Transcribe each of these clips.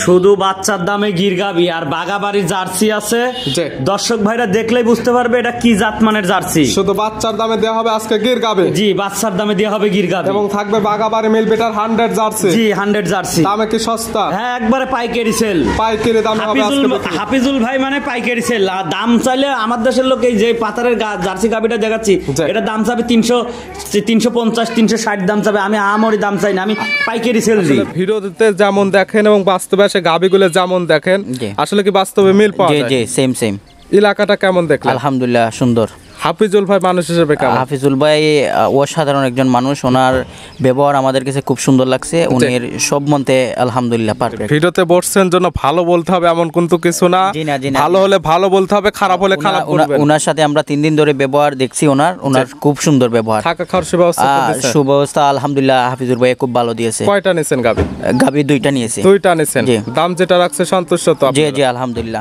শুধু বাচ্চার দামে গির গাবি আর বাগাবাড়ির জার্সি আছে। দর্শক ভাইরা দেখলেই বুঝতে পারবে এটা কি জাতমানের জার্সি। শুধু বাচ্চার দামে দেওয়া হবে আজকে গির গাবি। জি, বাচ্চার দামে দেওয়া হবে গির গাবি এবং থাকবে বাগাবাড়ি মিল বেটার 100 জার্সি। জি, 100 জার্সি। দামে কি সস্তা? হ্যাঁ, একবারে পাইকারি সেল। পাইকারি দামে হবে আজকে। হাফিজুল ভাই মানে পাইকারি সেল। আর দাম চাইলে আমার দেশের লোক এই যে পাতারের জার্সি গাবিটা দেখাচ্ছি, এটা দাম চাবে 300, 350, 360 দাম চাবে। আমি আমরি দাম চাই না, আমি পাইকারি সেল দিই। ভিডিওতে যেমন দেখেন এবং বাস্তবে এসে গাবিগুলো যেমন দেখেন, আসলে কি বাস্তবে মিল পাওয়া যায়? জি, সেম। এলাকাটা কেমন দেখলেন? আলহামদুলিল্লাহ সুন্দর। হাফিজুল ভাই মানুষ হিসেবে কেমন? হাফিজুল ভাই অসাধারণ একজন মানুষ। ওনার ব্যবহার আমাদের কাছে খুব সুন্দর লাগছে। উনির সব মন্তে আলহামদুলিল্লাহ পারফেক্ট। ভিডিওতে বসছেন জন্য ভালো বলতে হবে এমন কিন্তু কিছু না। ভালো হলে ভালো বলতে হবে, খারাপ হলে খারাপ বলবেন। ওনার সাথে আমরা 3 দিন ধরে ব্যবহার দেখছি। ওনার খুব সুন্দর ব্যবহার। থাকা খাওয়ার সুব্যবস্থা করেছেন? সুব্যবস্থা আলহামদুলিল্লাহ হাফিজুল ভাই খুব ভালো দিয়েছে। কয়টা নিছেন গাবি? গাবি 2টা নিয়েছে। 2টা নিছেন। দাম যেটা রাখছে সন্তুষ্ট তো আপনি? জি আলহামদুলিল্লাহ।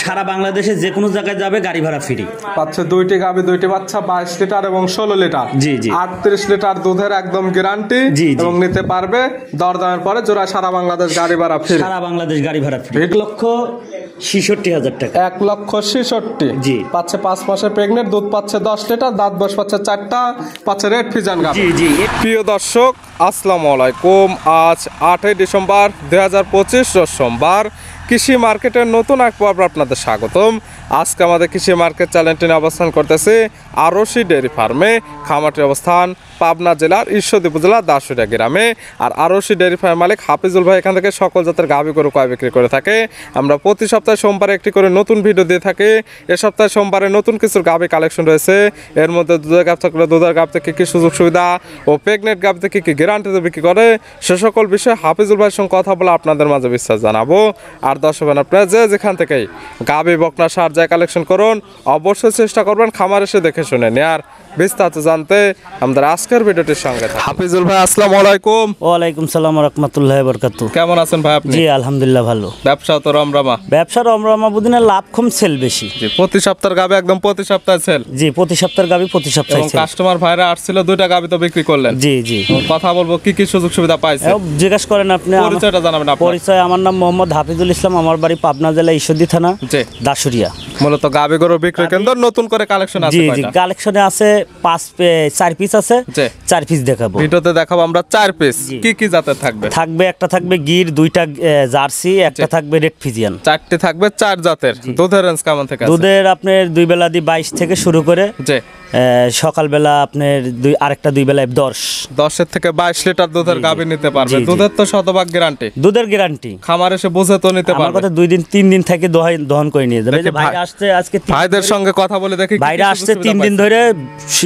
সারা বাংলাদেশে যে কোনো জায়গায় যাবে গাড়ি ভাড়া ফ্রি পাচ্ছে। 2টি গাবি 2টি বাচ্চা, 22 লিটার এবং 16 লিটার। জি 38 লিটার দুধের একদম গ্যারান্টি। এবং নিতে পারবে দরদামের পরে জোড়া সারা বাংলাদেশ গাড়ি ভাড়া ফ্রি। সারা বাংলাদেশ গাড়ি ভাড়া ফ্রি। 1,66,000 টাকা। 1,66,000। জি। পাচ্ছে 5 মাসে প্রেগনেন্ট, দুধ পাচ্ছে 10 লিটার, দাঁত বয়স পাচ্ছে 4টা, পাচ্ছে রেড ফিজান গাবি। জি। প্রিয় দর্শক আসসালামু আলাইকুম। আজ 8 ডিসেম্বর 2025 রোজ সোমবার। কৃষি মার্কেটের নতুন এক পর্ব আপনাদের স্বাগতম। আজকে আমাদের কৃষি মার্কেট চ্যানেলটি অবস্থান করতেছে আরশি ডেয়ারি ফার্মে। খামারটির অবস্থান পাবনা জেলার ঈশ্বরদী উপজেলার দাসুরিয়া গ্রামে। আর আরশি ডেয়ারি ফার্ম মালিক হাফিজুল ভাই এখান থেকে সকল জাতের গাভী গরু ক্রয় বিক্রি করে থাকে। আমরা প্রতি সপ্তাহে সোমবারে একটি করে নতুন ভিডিও দিয়ে থাকি। এ সপ্তাহে সোমবারে নতুন কিছু গাভী কালেকশন রয়েছে। এর মধ্যে দুধের গাভ থাকলে দুধের গাভ থেকে কী সুযোগ সুবিধা ও প্রেগনেন্ট গাভ থেকে কী গ্যারান্টিতে বিক্রি করে সে সকল বিষয়ে হাফিজুল ভাইয়ের সঙ্গে কথা বলে আপনাদের মাঝে বিশ্বাস জানাবো। আর দর্শক আপনারা যেখান থেকেই গাভী বকনা সার যায় কালেকশন করুন, অবশ্যই চেষ্টা করবেন খামার এসে দেখে শুনে নেয়ার। বিস্তারিত জানতে আমাদের আজকের ভিডিওটির সঙ্গে থাকুন। হাফিজুল ভাই আসসালামু আলাইকুম। ওয়ালাইকুম সালাম ওয়া রাহমাতুল্লাহি ওয়া বারাকাতুহু। কেমন আছেন ভাই আপনি? জি আলহামদুলিল্লাহ ভালো। ব্যবসা তো রমরমা? ব্যবসা রমরমা বুদিনে লাভ কম সেল বেশি। জি, প্রতি সপ্তাহের গাভী একদম প্রতি সপ্তাহে সেল? জি, প্রতি সপ্তাহের গাভী প্রতি সপ্তাহে সেল। কাস্টমার ভাইরা আসছিল 2টা গাভী তো বিক্রি করলেন? জি। কথা বলবো কি কি সুযোগ সুবিধা পাইছেন জিজ্ঞাসা করেন আপনি। পরিচয়টা জানাবেন আপনার। পরিচয় আমার নাম মোহাম্মদ হাফিজুল ইসলাম, আমার বাড়ি পাবনা জেলা ঈশ্বরদী থানা দাসুরিয়া। মূলত গাভী গরু বিক্রয় কেন্দ্র নতুন করে কালেকশন আছে? জি কালেকশনে আছে 4 পিস আছে। 4 পিস দেখাবো ভিডিওতে। দেখাবো আমরা 4 পিস। কি জাতের থাকবে? একটা থাকবে গির, 2টা জার্সি, একটা থাকবে রেড ফিজিয়ান। 4টি থাকবে 4 জাতের। দুধের রেঞ্জ কেমন থেকে আছে? দুধের আপনার 2 বেলা দিয়ে 22 থেকে শুরু করে সকালবেলা আপনার আরেকটা 2 বেলায় 10 থেকে 22 লিটার দুধের গাভী নিতে পারবে। দুধের তো শতভাগ গ্যারান্টি? দুধের গ্যারান্টি। খামার এসে বুঝে তো নিতে পারবে? আমার কথা 2 দিন 3 দিন থেকে দহন করে নিয়ে যাবে। ভাই আসছে আজকে, ভাইদের সঙ্গে কথা বলে দেখি। ভাইরা আসছে 3 দিন ধরে,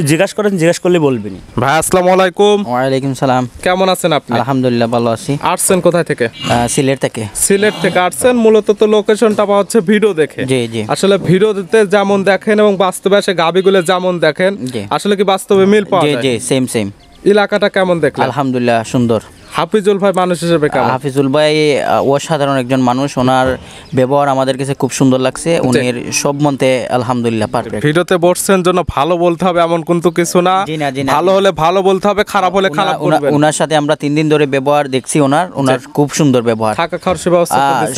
জিজ্ঞাসা করলে বলবেন। ভাই আসসালামু আলাইকুম। ওয়া আলাইকুম সালাম। কেমন আছেন আপনি? আলহামদুলিল্লাহ ভালো আছি। আসছেন কোথায় থেকে? সিলেট থেকে। সিলেট থেকে আসছেন। মূলত তো লোকেশনটা পাওয়া হচ্ছে ভিডিও দেখে। জি। আসলে ভিডিওতে যেমন দেখেন এবং বাস্তবে এসে গাভীগুলো যেমন দেখেন, আসলে কি বাস্তবে মিল পাওয়া যায়? জি সেম। এলাকাটা কেমন দেখলেন? আলহামদুলিল্লাহ সুন্দর। হাফিজুল ভাই মানুষ হিসেবে কেমন? হাফিজুল ভাই অসাধারণ একজন মানুষ। ওনার ব্যবহার আমাদের কাছে খুব সুন্দর লাগছে। উনির সব মন্তে আলহামদুলিল্লাহ পারফেক্ট। ভিডিওতে বসছেন জন্য ভালো বলতে হবে এমন কিন্তু কিছু না। ভালো হলে ভালো বলতে হবে, খারাপ হলে খারাপ বলবেন। ওনার সাথে আমরা 3 দিন ধরে ব্যবহার দেখছি। ওনার খুব সুন্দর ব্যবহার। থাকা খাওয়ার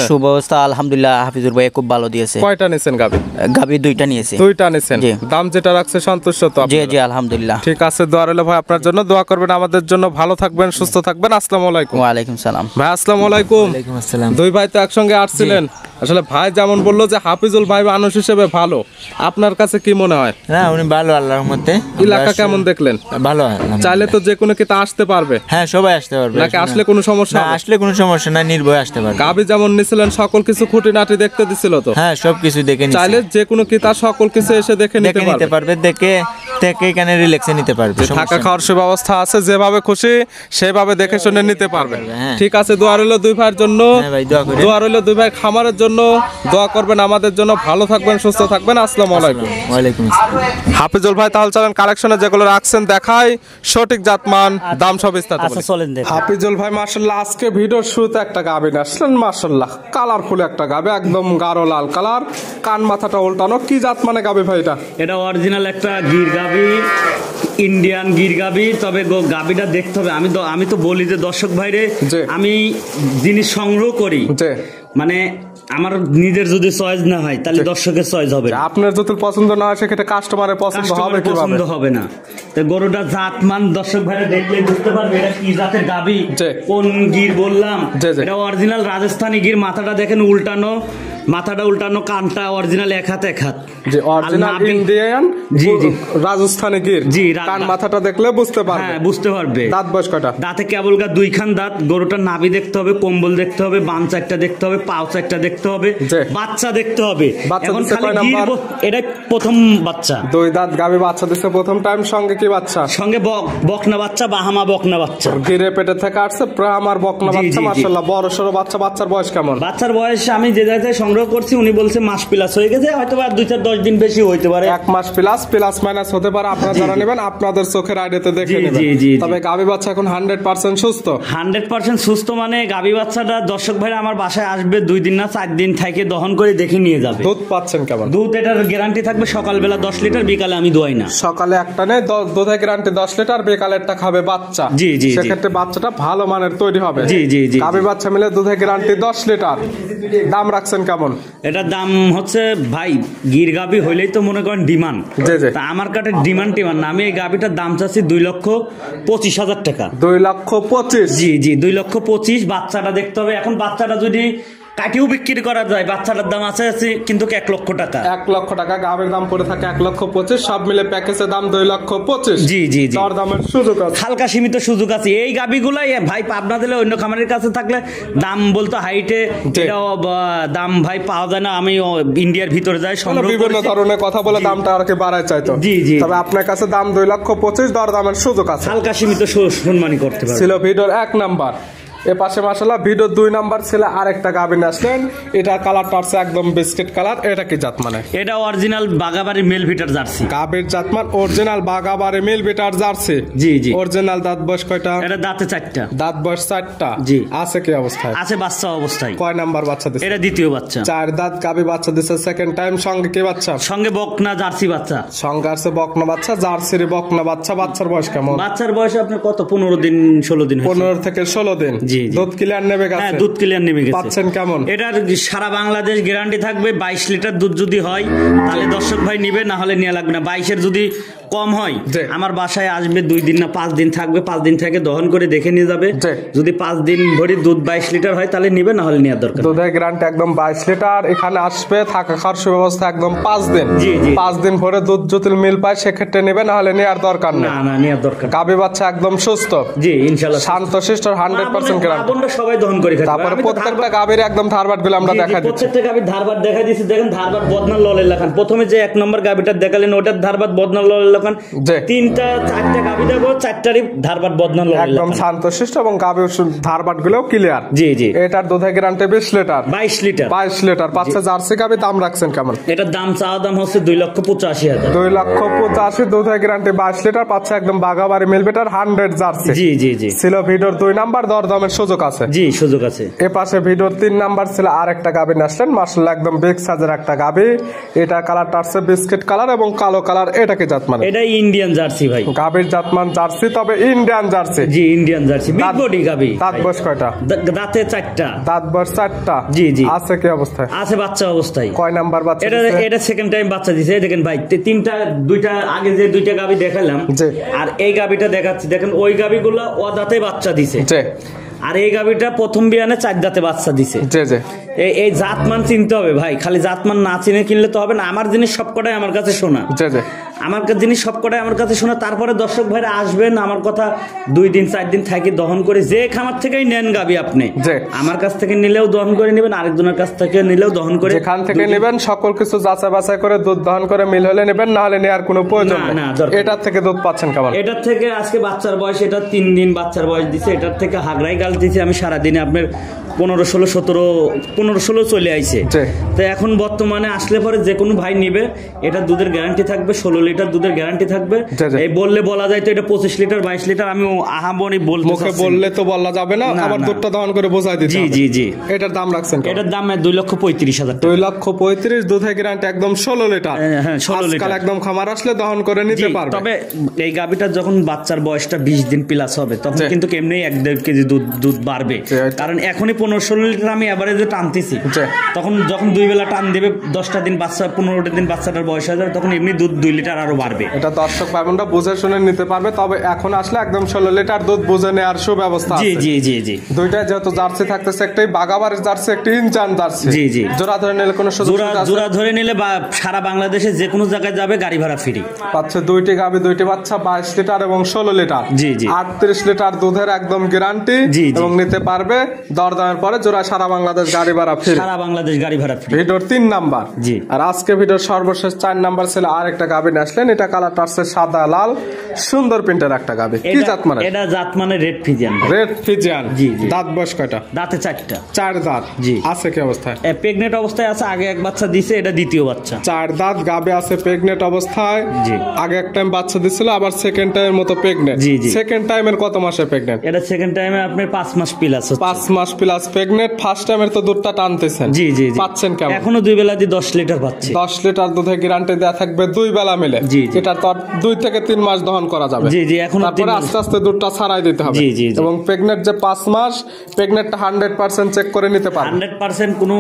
সুব্যবস্থা আলহামদুলিল্লাহ হাফিজুল ভাই খুব ভালো দিয়েছে। কয়টা নিছেন গাভী? গাভী 2টা নিয়েছে। 2টা নিছেন। দাম যেটা রাখছে সন্তুষ্ট তো? জি আলহামদুলিল্লাহ। ঠিক আছে, দোয়া রইল ভাই আপনার জন্য। দোয়া করবেন আমাদের জন্য। ভালো থাকবেন, সুস্থ থাকবেন। আসসালামু আলাইকুম। ওয়া আলাইকুম সালাম। ভাই আসসালামু আলাইকুম। ওয়ালাইকুম আসসালাম। 2 ভাই তো একসঙ্গে আসছিলেন। আসলে ভাই যেমন বললো যে হাফিজুল ভাই মানুষ হিসেবে ভালো, আপনার কাছে কি মনে হয়? না উনি ভালো আল্লাহর রহমতে। এলাকা কেমন দেখলেন? ভালো। চাইলে তো যে কোনো কিতা আসতে পারবে? হ্যাঁ সবাই আসতে পারবে। নাকি আসলে কোনো সমস্যা? আসলে কোনো সমস্যা না, নির্ভয় আসতে পারবে। গাভী যেমন নিছিলেন সকল কিছু খুঁটিনাটি দেখতে দিছিল তো? হ্যাঁ সবকিছু দেখে নিছে। চাইলে যে কোনো কিতা সকল কিছু এসে দেখে নিতে পারবে। দেখে এখানে রিল্যাক্সে নিতে পারবে। থাকা খাওয়ার সুব্যবস্থা আছে, যেভাবে খুশি সেভাবে দেখে শুনে নিতে পারবে। ঠিক আছে, দোয়া রইল 2 ভাইয়ের জন্য। দোয়া রইল 2 ভাই খামারের জন্য। দোয়া করবেন আমাদের জন্য। ভালো থাকবেন, সুস্থ থাকবেন। আসসালামু আলাইকুম। ওয়ালাইকুম আসসালাম। হাফিজুল ভাই তাহলে চলেন কালেকশনে যেগুলো রাখছেন দেখাই, সঠিক জাতমান দাম সব বিস্তারিত বলি। চলেন দেখ। হাফিজুল ভাই মাশাআল্লাহ আজকে ভিডিওর শুরুতে একটা গাভী আসলেন। মাশাআল্লাহ কালারফুল একটা গাভী, একদম গাঢ় লাল কালার, কান মাথাটা উল্টানো। কি জাত মানে গাভী ভাই এটা? এটা অরিজিনাল একটা গির গাভী। ইন্ডিয়ান গির গাবি, তবে গাবিটা দেখতে হবে। আমি তো বলি যে দর্শক ভাইরে, জি। আমি জিনিস সংগ্রহ করি, জি। মানে আমার নিজের যদি চয়েস না হয় তাহলে দর্শকের চয়েস হবে না। আপনার যদি পছন্দ না হয় সেক্ষেত্রে কাস্টমারের পছন্দ হবে কাস্টমারের কিভাবে? পছন্দ হবে না। তো গরুটা জাতমান দর্শক ভাইরা দেখলে বুঝতে পারবে এটা কি জাতের গাবি, জি। কোন গির বললাম। জি, জি। এটা অরিজিনাল রাজস্থানী গির। মাথাটা দেখেন উল্টানো, মাথাটা উল্টানো, কানটা অরিজিনাল এক হাত এক হাত। যে অরিজিনাল আর নাভি- ইন্ডিয়ান জি, জি। রাজস্থানী গির, জি, কান মাথাটা দেখলে বুঝতে পারবে। হ্যাঁ, বুঝতে পারবে। দাঁত বয়স কয়টা? দাঁতে কেবলগা দুইখান দাঁত। গরুটার নাভি দেখতে হবে, কম্বল দেখতে হবে, বান চারটা দেখতে হবে, পাও চারটা দেখতে হবে, জি। বাচ্চা দেখতে হবে। বাচ্চা এখন দিচ্ছে খালি কয় গির নাম্বার? এটা প্রথম বাচ্চা। 2 দাঁত গাবি বাচ্চা দিচ্ছে প্রথম টাইম, সঙ্গে কি বাচ্চা? সঙ্গে বকনা বাচ্চা, বাহামা বকনা বাচ্চা। গিরে পেটে থেকে আসছে আমার বকনা জি, বাচ্চা, জি, জি। মাশাআল্লাহ বড় সরো বাচ্চা। বাচ্চার বয়স কেমন? বাচ্চার বয়স আমি যে জায়গায় সংগ্রহ করছি উনি বলছে মাস প্লাস হয়ে গেছে, হয়তো আর 2-4-10 দিন বেশি হইতে পারে। 1 মাস প্লাস মাইনাস হতে পারে। আপনারা যারা নেবেন আপনাদের চোখের আইডিয়াতে দেখে জি, নেবেন। জি, জি, জি। তবে গাবি বাচ্চা এখন 100% সুস্থ। 100% সুস্থ, মানে গাভী বাচ্চাটা দর্শক ভাইরা আমার বাসায় আসবে 2 দিন না 4 দিন থেকে দহন করে দেখে নিয়ে যাবে। দুধ পাচ্ছেন কেমন? দুধ এটার গ্যারান্টি থাকবে সকালবেলা 10 লিটার, বিকালে আমি দোয়াই না। সকালে একটা নেই, দুধের গ্যারান্টি 10 লিটার, বিকালেরটা খাবে বাচ্চা। জি, জি, জি। সেক্ষেত্রে বাচ্চাটা ভালো মানের তৈরি হবে। জি, জি, জি। গাবি বাচ্চা মিলে দুধের গ্যারান্টি 10 লিটার। দাম রাখছেন কেমন? এটার দাম হচ্ছে ভাই, গির গাভী হইলেই তো মনে করেন ডিমান্ড। জি, জি। তা আমার কাছে ডিমান্ড না, আমি এই গাভীটার দাম চাচ্ছি 2,25,000 টাকা। 2,25,000। জি, জি, 2,25,000। বাচ্চাটা দেখতে হবে। এখন বাচ্চাটা যদি কাটিও বিক্রি করা যায়, বাচ্চাটার দাম আছে কিন্তু 1 লক্ষ টাকা। 1 লক্ষ টাকা গাবের দাম পড়ে থাকে 1,25,000, সব মিলে প্যাকেজের দাম 2,25,000। জি, জি, জি। দর দামের সুযোগ আছে। হালকা সীমিত সুযোগ আছে। এই গাবিগুলাই ভাই পাবনা দিলে অন্য খামারের কাছে থাকলে দাম বলতো হাইটে, জি। এটাও দাম ভাই পাওয়া যায় না। আমি ইন্ডিয়ার ভিতরে যাই সংগ্রহ বিভিন্ন করেছি। ধরনের কথা বলে দামটা আর কি বাড়ায় চাইতো। জি, জি। তবে আপনার কাছে দাম 2,25,000, দর দামের সুযোগ আছে। হালকা সীমিত সম্মানী করতে পারবে। ছিল ভিডিওর 1 নাম্বার। এ পাশে মাশাআল্লাহ ভিডিওর 2 নাম্বার ছিল আরেকটা গাবিন আসলেন। এটা কালারটা আছে একদম বিস্কিট কালার। এটা কি জাত মানে? এটা অরিজিনাল বাগাবাড়ি মেল ভিটার জার্সি। গাবির জাতমান অরিজিনাল বাগাবাড়ি মিল বিটার জার্সি। জি, জি। অরিজিনাল দাঁত বয়স কয়টা? এটা দাঁতে 4টা। দাঁত বয়স 4টা। জি। আছে কি অবস্থায়? আছে বাচ্চা অবস্থায়। কয় নাম্বার বাচ্চা দিচ্ছে? এটা দ্বিতীয় বাচ্চা। 4 দাঁত গাবি বাচ্চা দিচ্ছে সেকেন্ড টাইম। সঙ্গে কি বাচ্চা? সঙ্গে বকনা জার্সি বাচ্চা। সঙ্গে আছে বকনা বাচ্চা, জার্সির বকনা বাচ্চা। বাচ্চার বয়স কেমন? বাচ্চার বয়স আপনার কত? 15 দিন 16 দিন হয়েছে। 15 থেকে 16 দিন। জি, জি। দুধ ক্লিয়ার নেবে হ্যাঁ, গেছে? দুধ ক্লিয়ার নেমে গেছে। পাচ্ছেন কেমন? এটার সারা বাংলাদেশ গ্যারান্টি থাকবে। 22 লিটার দুধ যদি হয় তাহলে দর্শক ভাই নিবে, না হলে নেওয়া লাগবে না। 22-এর যদি কম হয় জি। আমার বাসায় আসবে 2 দিন না 5 দিন থাকবে, 5 দিন থেকে দহন করে দেখে নিয়ে যাবে। জি। যদি 5 দিন ভরি দুধ 22 লিটার হয় তাহলে নিবে, না হলে নেওয়ার দরকার নেই। দুধের গ্যারান্টি একদম 22 লিটার। এখানে আসবে, থাকা খাওয়ার সুব্যবস্থা একদম 5 দিন। জি, জি। 5 দিন ভরে দুধ যদি মিল পায় সেক্ষেত্রে নেবে, না হলে নেওয়ার দরকার নেই। না, না, নেওয়ার দরকার নেই। গাবি বাচ্চা একদম সুস্থ। জি, ইনশাআল্লাহ। শান্তশিষ্ট 100% গ্যারান্টি। আমরা সবাই দহন করে খাই। তারপরে প্রত্যেকটা গাবির একদম ধারবাট গুলো আমরা দেখা দিচ্ছি। প্রত্যেকটা গাবির ধারবাট দেখা দিচ্ছি। দেখেন ধারবাট বদনার ললের লেখান। প্রথমে যে 1 নম্বর গাবিটা দেখালেন ওটার ধারবাট বদনার ললের লেখান। জি। 3-4টা গাবি দেখো, 4টারই ধারবাট বদনার ললের একদম লেখান। শান্তশিষ্ট এবং গাবির ধারবাট গুলো ক্লিয়ার। জি, জি। এটার দুধের গ্যারান্টি 20 লিটার। 22 লিটার। 22 লিটার পাচ্ছে জার্সি গাবি। দাম রাখছেন কেমন? এটার দাম চাওয়া দাম হচ্ছে 2,85,000। 2,85,000 দুধের গ্যারান্টি 22 লিটার পাচ্ছে একদম বাগাবাড়ি মিল বিটার 100 জার্সি। জি, জি, জি। ছিল ভিডিওর 2 নাম্বার। দর দামের সুযোগ আছে। জি, সুযোগ আছে। এ পাশে ভিডিওর 3 নাম্বার ছিল আরেকটা গাবি আসলেন। মাশাআল্লাহ একদম বিগ সাইজের একটা গাবি। এটা কালারটা আছে বিস্কিট কালার এবং কালো কালার। এটা কি জাত মানে? এটা ইন্ডিয়ান জার্সি ভাই। গাবির জাতমান জার্সি, তবে ইন্ডিয়ান জার্সি। জি, ইন্ডিয়ান জার্সি। বিগ বডি গাবি। দাঁত বয়স কয়টা? দাঁতে 4টা। দাঁত বয়স 4টা। জি, জি। আছে কি অবস্থায়? আছে বাচ্চা অবস্থায়। কয় নাম্বার বাচ্চা এটা দিচ্ছে? এটা সেকেন্ড টাইম বাচ্চা দিছে। এই দেখেন ভাই, 2টা আগে যে 2টা গাবি দেখালাম, জি। আর এই গাবিটা দেখাচ্ছি। দেখেন ওই গাবিগুলো অদাতে বাচ্চা দিছে, জি, আর এই গাবিটা প্রথম বিয়ানে 4 দাঁতে বাচ্চা দিছে। জি, জি। এই জাতমান চিনতে হবে ভাই। খালি জাতমান না চিনে কিনলে তো হবে না। আমার জিনিস সবকটাই আমার কাছে শোনা। জি, জি। আমার জিনিস সবকটাই আমার কাছে শোনা। তারপরে দর্শক ভাইরা আসবেন, আমার কথা 2 দিন 4 দিন থাকি দহন করে যে খামার থেকেই নেন গাবি আপনি, জি। আমার কাছ থেকে নিলেও দহন করে নেবেন, আরেকজনের কাছ থেকে নিলেও দহন করে। যেখান থেকে নেবেন সকল কিছু যাচাই বাছাই করে দুধ দহন করে মিল হলে নেবেন, না হলে নেওয়ার কোনো প্রয়োজন না, নেই। না, দরকার নেই। এটার থেকে দুধ পাচ্ছেন কেমন? এটার থেকে আজকে বাচ্চার বয়স, এটা 3 দিন বাচ্চার বয়স দিছে। এটার থেকে হাগরাই গাল দিছে আমি সারাদিনে আপনার 15, 16, 17, 15, 16 চলে আইছে। জি। তো এখন বর্তমানে আসলে পরে যে কোনো ভাই নিবে, এটা দুধের গ্যারান্টি থাকবে, 16 লিটার দুধের গ্যারান্টি থাকবে। জি, জি। এই বললে বলা যায় তো এটা 25 লিটার 22 লিটার, আমি আহামরি বলতে মুখে চাচ্ছি না। বললে তো বলা যাবে না, না, আবার না। দুধটা দহন করে বোঝাই দিতে জি হবে। জি জি। এটার দাম রাখছেন কেমন? এটার দাম 2,35,000 টাকা। 2,35,000 দুধের গ্যারান্টি একদম 16 লিটার। হ্যাঁ, 16 আজকাল লিটার। একদম খামার আসলে দহন করে নিতে জি, পারবে। তবে এই গাভীটার যখন বাচ্চার বয়সটা 20 দিন প্লাস হবে তখন জি। কিন্তু এমনি 1-1.5 কেজি দুধ বাড়বে। জি। কারণ এখনই 15-16 লিটার আমি এভারেজে টানতেছি। জি। তখন যখন 2 বেলা টান দেবে, 10টা দিন বাচ্চা, 15টা দিন বাচ্চাটার বয়স হয়ে যাবে, তখন এমনি দুধ 2 লিটার আরো বাড়বে। এটা দর্শক ভাই বোনরা বুঝে শুনে নিতে পারবে। তবে এখন আসলে একদম 16 লিটার দুধ বুঝে নেওয়ার সুব্যবস্থা জি আছে। জি জি জি। দুইটা যেহেতু জার্সি থাকতেছে, একটাই বাগাবাড়ির জার্সি, একটি ইনচান জার্সি। জি, জি। জোড়া ধরে নিলে কোনো সুযোগ সুবিধা আছে? জোড়া ধরে নিলে বা সারা বাংলাদেশে যে কোনো জায়গায় যাবে গাড়ি ভাড়া ফ্রি। পাচ্ছে দুইটি গাভী, দুইটি বাচ্চা, 22 লিটার এবং 16 লিটার। জি, জি। 38 লিটার দুধের একদম গ্যারান্টি। জি, জি। এবং নিতে পারবে দরদামের পরে জোড়া সারা বাংলাদেশ গাড়ি ভাড়া ফ্রি। সারা বাংলাদেশ গাড়ি ভাড়া ফ্রি। ভিডিওর 3 নাম্বার। জি। আর আজকে ভিডিওর সর্বশেষ 4 নাম্বার ছিল আরেকটা গাভী নিয়ে আসলেন। এটা কালারটা আসছে সাদা লাল, সুন্দর প্রিন্টের একটা গাভী। কি জাত মানে? এটা জাত মানে রেড ফিজিয়ান। Red Friesian. জি, জি। দাঁত বয়স কয়টা? দাঁতে 4টা। 4 দাঁত। জি। আছে কি অবস্থায়? প্রেগনেন্ট অবস্থায় আছে, আগে এক বাচ্চা দিছে, এটা দ্বিতীয় বাচ্চা। 4 দাঁত গাবে আছে, প্রেগনেন্ট অবস্থায়। জি। আগে এক টাইম বাচ্চা দিছিল, আবার সেকেন্ড টাইমের মতো প্রেগনেন্ট। জি, জি। সেকেন্ড টাইমের কত মাসে প্রেগনেন্ট? এটা সেকেন্ড টাইমে আপনার 5 মাস প্লাস হচ্ছে। 5 মাস প্লাস প্রেগনেন্ট। ফার্স্ট টাইমের তো দুধটা টানতেছেন। জি জি জি। পাচ্ছেন কেমন? এখনো 2 বেলা দিয়ে 10 লিটার পাচ্ছি। 10 লিটার দুধের গ্যারান্টি দেয়া থাকবে 2 বেলা মিলে। জি, জি। এটা তো 2 থেকে 3 মাস দহন করা যাবে। জি, জি, এখনো তারপরে 3 মাস। আস্তে আস্তে দুধটা ছাড়াই দিতে হবে। জি, জি, জি। এবং প্রেগনেন্ট যে 5 মাস, প্রেগনেন্টটা 100% চেক করে নিতে পারবে। 100% কোনো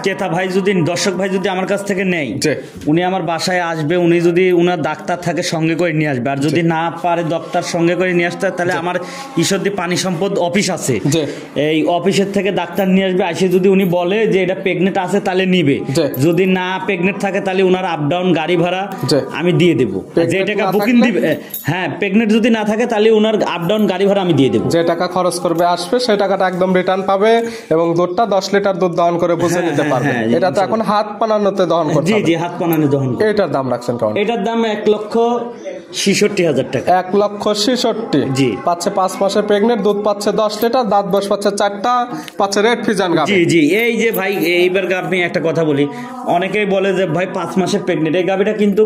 ক্রেতা ভাই যদি, দর্শক ভাই যদি আমার কাছ থেকে নেয়, জি। উনি আমার বাসায় আসবে, উনি যদি উনার ডাক্তার থাকে সঙ্গে করে নিয়ে আসবে, আর যদি না পারে ডাক্তার সঙ্গে করে নিয়ে আসতে, তাহলে আমার ঈশ্বরদী পানি সম্পদ অফিস আছে, জি। এই অফিসের থেকে ডাক্তার নিয়ে আসবে। আসে যদি উনি বলে যে এটা প্রেগনেন্ট আছে তাহলে নিবে, জি। যদি না প্রেগনেন্ট থাকে তাহলে উনার আপ ডাউন গাড়ি ভাড়া জি। আমি দিয়ে দেবো। Pregnant যে টাকা না বুকিং থাকলে? দিবে, হ্যাঁ প্রেগনেন্ট যদি না থাকে তাহলে উনার আপ ডাউন গাড়ি ভাড়া আমি দিয়ে দেবো। যে টাকা খরচ করবে আসবে, সেই টাকাটা একদম রিটার্ন পাবে। এবং দুধটা 10 লিটার দুধ দহন করে বুঝে হ্যাঁ, নিতে হ্যাঁ, পারবে। হ্যাঁ, এটা তো এখন হাত পানানোতে দহন করতে জি হবে। জি, হাত পানানে দহন করে। এটার দাম রাখছেন কেমন? এটার দাম 1,66,000 টাকা। 1,66,000। জি। পাচ্ছে 5 মাসে প্রেগনেন্ট, দুধ পাচ্ছে 10 লিটার, দাঁত বয়স পাচ্ছে 4টা, পাচ্ছে রেড ফিজান গাভী। জি জি। এই যে ভাই, এইবার আপনি একটা কথা বলি, অনেকেই বলে যে ভাই 5 মাসের প্রেগনেন্ট, এই গাভীটা কিন্তু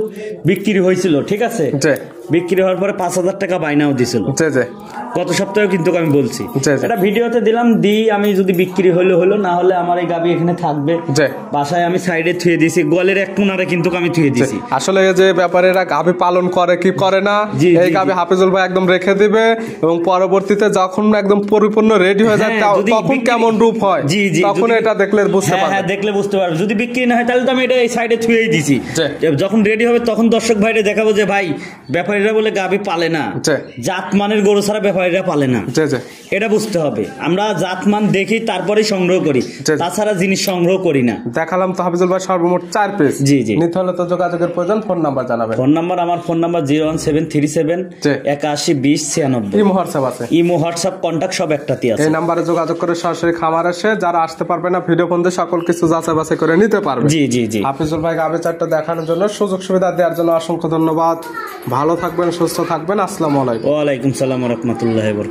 বিক্রি হয়েছিল, ঠিক আছে? জি। বিক্রি হওয়ার পরে 5,000 টাকা বাইনাও দিছিল জি জি। গত সপ্তাহে, কিন্তু আমি বলছি জি, জি। এটা ভিডিওতে দিলাম, আমি যদি বিক্রি হলো না হলে আমার এই গাভী এখানে থাকবে। জি। বাসায় আমি সাইডে থুয়ে দিয়েছি, গলের এক কোনারে কিন্তু আমি থুয়ে দিয়েছি। আসলে এই যে ব্যাপারীরা গাভী পালন করে কি করে না, জি, এই জি, গাভী জি। হাফিজুল ভাই একদম রেখে দিবে। এবং পরবর্তীতে যখন একদম পরিপূর্ণ রেডি হয়ে যায়, হ্যাঁ, যদি তখন বিক্রি- কেমন রূপ হয়, জি, জি, তখন যদি- এটা দেখলে বুঝতে হ্যাঁ, পারবে। হ্যাঁ, দেখলে বুঝতে পারবে। যদি বিক্রি না হয় তাহলে তো আমি এটা এই সাইডে থুয়েই দিছি। জি। যখন রেডি হবে তখন দর্শক ভাইরে দেখাবো যে ভাই, ব্যাপারীরা বলে গাভী পালে না, জি। জাত মানের গরু ছাড়া ব্যাপারীরা পালে না, জি জি। এটা বুঝতে হবে। আমরা জাত মান দেখি তারপরে সংগ্রহ করি, জি। তাছাড়া জিনিস সংগ্রহ করি না। দেখালাম তো হাফিজুল ভাই সর্বমোট 4 পিস। জি, জি। নিতে হলে তো যোগাযোগের প্রয়োজন। ফোন নাম্বার জানাবেন। ফোন নাম্বার, আমার ফোন নাম্বার 01737 জি। 812096। ইমো হোয়াটসঅ্যাপ আছে। ইমো, হোয়াটসঅ্যাপ, কন্টাক্ট সব একটাতে আছে। এই নাম্বারে যোগাযোগ করে সরাসরি খামার এসে, যারা আসতে পারবে না ভিডিও ফোন দিয়ে সকল কিছু যাচাই বাছাই করে নিতে পারবে। জি জি জি। হাফিজুল ভাই গাভী চারটা দেখানোর জন্য, সুযোগ সুবিধা দেওয়ার জন্য অসংখ্য ধন্যবাদ। ভালো থাকবেন, সুস্থ থাকবেন। আসসালামু আলাইকুম। ওয়ালাইকুম সালাম ওয়া রাহমাতুল্লাহি ওয়া বারাকাতুহু।